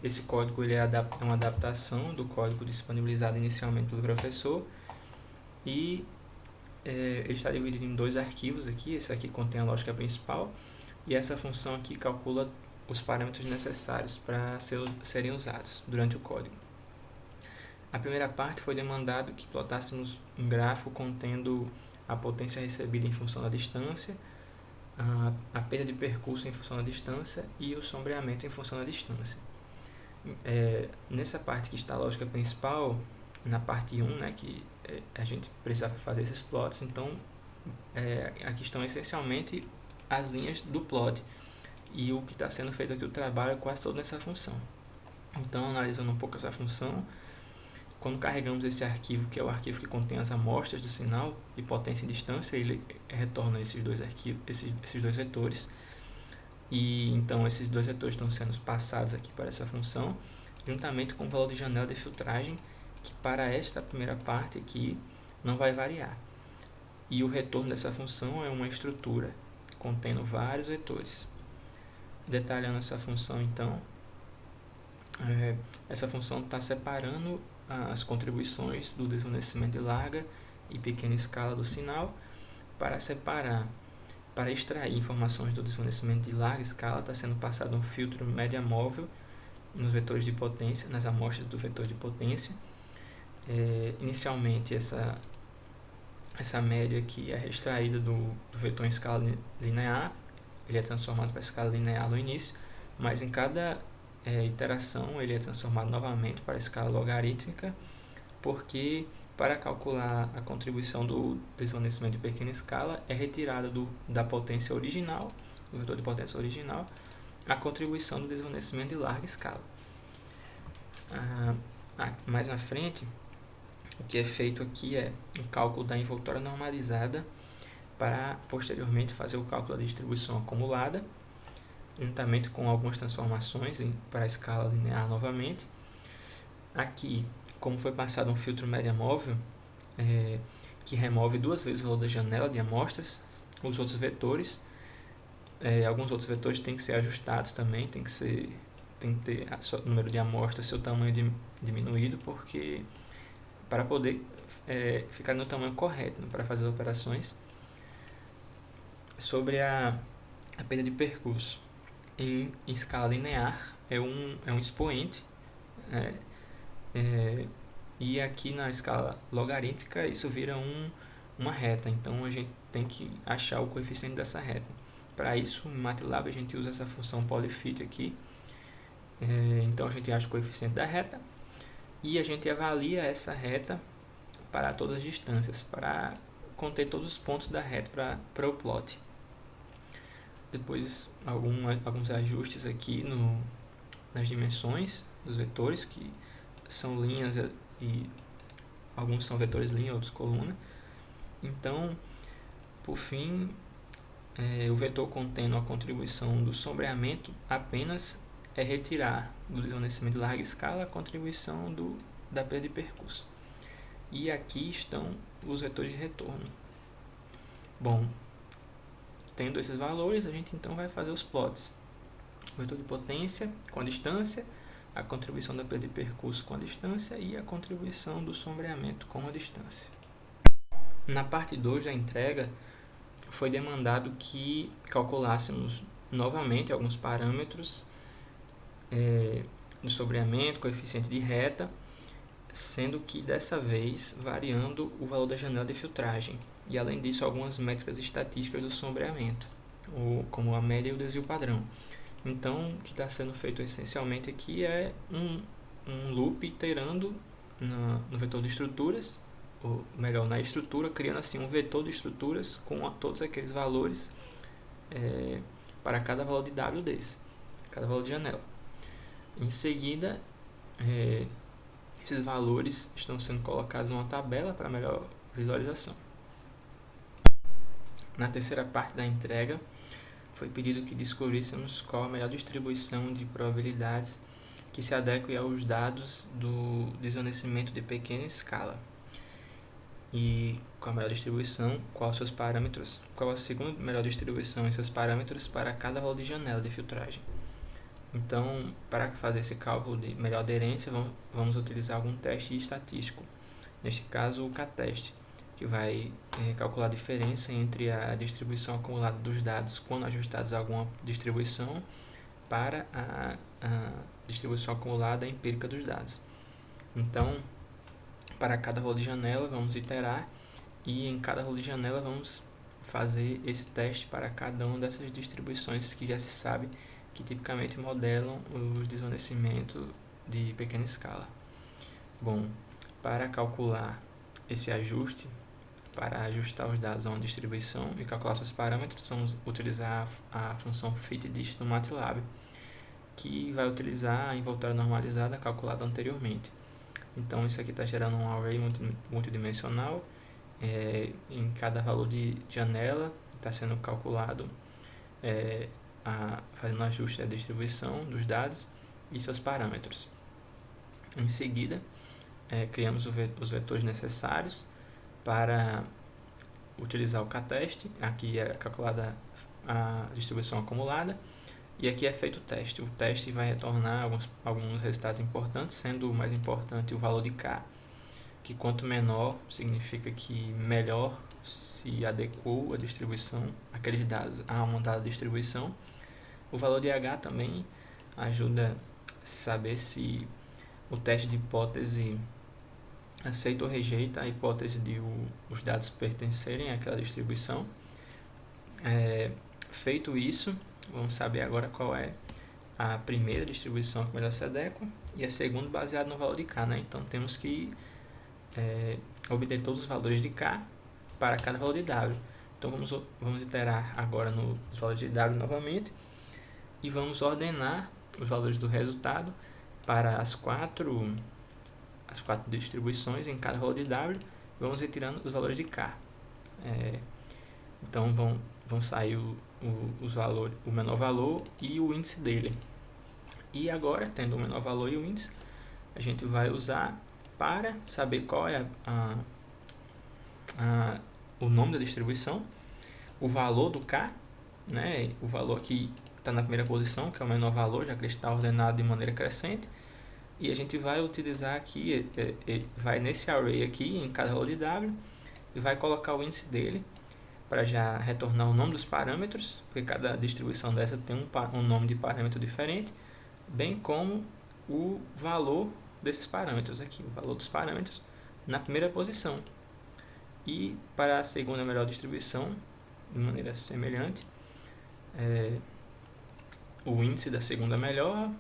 esse código ele é uma adaptação do código disponibilizado inicialmente pelo professor e ele está dividido em dois arquivos aqui. Esse aqui contém a lógica principal e essa função aqui calcula os parâmetros necessários para serem usados durante o código. A primeira parte foi demandado que plotássemos um gráfico contendo a potência recebida em função da distância, a perda de percurso em função da distância e o sombreamento em função da distância. Nessa parte que está a lógica principal, na parte 1, né, que a gente precisava fazer esses plots, então aqui estão essencialmente as linhas do plot. E o que está sendo feito aqui, o trabalho é quase todo nessa função. Então, analisando um pouco essa função, quando carregamos esse arquivo, que é o arquivo que contém as amostras do sinal de potência e distância, ele retorna esses dois arquivos, esses dois vetores. E então esses dois vetores estão sendo passados aqui para essa função, juntamente com o valor de janela de filtragem, que para esta primeira parte aqui não vai variar. E o retorno dessa função é uma estrutura contendo vários vetores. Detalhando essa função, então, essa função está separando as contribuições do desvanecimento de larga e pequena escala do sinal. Para extrair informações do desvanecimento de larga escala, está sendo passado um filtro média móvel nos vetores de potência, nas amostras do vetor de potência. Inicialmente, essa média aqui é extraída do vetor em escala linear, ele é transformado para a escala linear no início, mas em cada iteração ele é transformado novamente para a escala logarítmica, porque para calcular a contribuição do desvanecimento de pequena escala é retirada da potência original, do vetor de potência original, a contribuição do desvanecimento de larga escala. Mais na frente, o que é feito aqui é o cálculo da envoltória normalizada para posteriormente fazer o cálculo da distribuição acumulada, juntamente com algumas transformações para a escala linear novamente. Aqui, como foi passado um filtro média móvel, que remove duas vezes o valor da janela de amostras, os outros vetores, alguns outros vetores têm que ser ajustados também, tem que ter o número de amostras, seu tamanho diminuído, porque para poder ficar no tamanho correto, né, para fazer as operações. Sobre a perda de percurso em escala linear, é um expoente, né? E aqui na escala logarítmica isso vira uma reta, então a gente tem que achar o coeficiente dessa reta. Para isso, em MATLAB a gente usa essa função polyfit aqui. Então a gente acha o coeficiente da reta e a gente avalia essa reta para todas as distâncias, para conter todos os pontos da reta para o plot. Depois alguns ajustes aqui nas dimensões dos vetores, que são linhas e alguns são vetores linha, outros coluna. Então, por fim, o vetor contendo a contribuição do sombreamento apenas é retirar do desvanecimento de larga escala a contribuição da perda de percurso. E aqui estão os vetores de retorno. Bom, tendo esses valores, a gente então vai fazer os plots. O vetor de potência com a distância, a contribuição da perda de percurso com a distância e a contribuição do sombreamento com a distância. Na parte 2 da entrega, foi demandado que calculássemos novamente alguns parâmetros do sombreamento, coeficiente de reta, sendo que dessa vez variando o valor da janela de filtragem. E além disso, algumas métricas estatísticas do sombreamento, como a média e o desvio padrão. Então, o que está sendo feito essencialmente aqui é um loop iterando no vetor de estruturas, ou melhor, na estrutura, criando assim um vetor de estruturas com todos aqueles valores para cada valor de W desse, cada valor de janela. Em seguida, esses valores estão sendo colocados em uma tabela para melhor visualização. Na terceira parte da entrega, foi pedido que descobríssemos qual a melhor distribuição de probabilidades que se adeque aos dados do desvanecimento de pequena escala. E qual a melhor distribuição, quais seus parâmetros, qual a segunda melhor distribuição e seus parâmetros para cada valor de janela de filtragem. Então, para fazer esse cálculo de melhor aderência, vamos utilizar algum teste estatístico. Neste caso, o k-teste, que vai calcular a diferença entre a distribuição acumulada dos dados quando ajustados a alguma distribuição para a distribuição acumulada empírica dos dados. Então, para cada rolo de janela, vamos iterar e em cada rolo de janela vamos fazer esse teste para cada uma dessas distribuições que já se sabe que tipicamente modelam os desvanecimentos de pequena escala. Bom, para calcular esse ajuste, para ajustar os dados a uma distribuição e calcular seus parâmetros, vamos utilizar a função fitDist do MATLAB, que vai utilizar a envoltória normalizada calculada anteriormente. Então, isso aqui está gerando um array multidimensional. Em cada valor de janela está sendo calculado, fazendo ajuste da distribuição dos dados e seus parâmetros. Em seguida, criamos os vetores necessários para utilizar o k-teste. Aqui é calculada a distribuição acumulada e aqui é feito o teste. O teste vai retornar alguns resultados importantes, sendo o mais importante o valor de k, que quanto menor significa que melhor se adequou a distribuição, aqueles dados a uma dada distribuição. O valor de h também ajuda a saber se o teste de hipótese aceita ou rejeita a hipótese de os dados pertencerem àquela distribuição. Feito isso, vamos saber agora qual é a primeira distribuição que melhor se adequa e a segunda baseada no valor de k, né? Então temos que obter todos os valores de k para cada valor de w. Então vamos iterar agora nos valores de w novamente e vamos ordenar os valores do resultado para as quatro distribuições em cada valor de w. Vamos retirando os valores de k. Então vão sair o menor valor e o índice dele. E agora, tendo o menor valor e o índice, a gente vai usar para saber qual é o nome da distribuição, o valor do k, né? O valor que está na primeira posição, que é o menor valor, já que ele está ordenado de maneira crescente. E a gente vai utilizar aqui, vai nesse array aqui, em cada valor de w, e vai colocar o índice dele, para já retornar o nome dos parâmetros, porque cada distribuição dessa tem um nome de parâmetro diferente, bem como o valor desses parâmetros aqui, o valor dos parâmetros na primeira posição. E para a segunda melhor distribuição, de maneira semelhante, o índice da segunda melhor,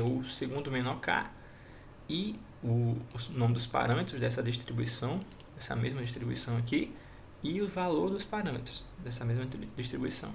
o segundo menor k e o nome dos parâmetros dessa distribuição, essa mesma distribuição aqui, e o valor dos parâmetros dessa mesma distribuição.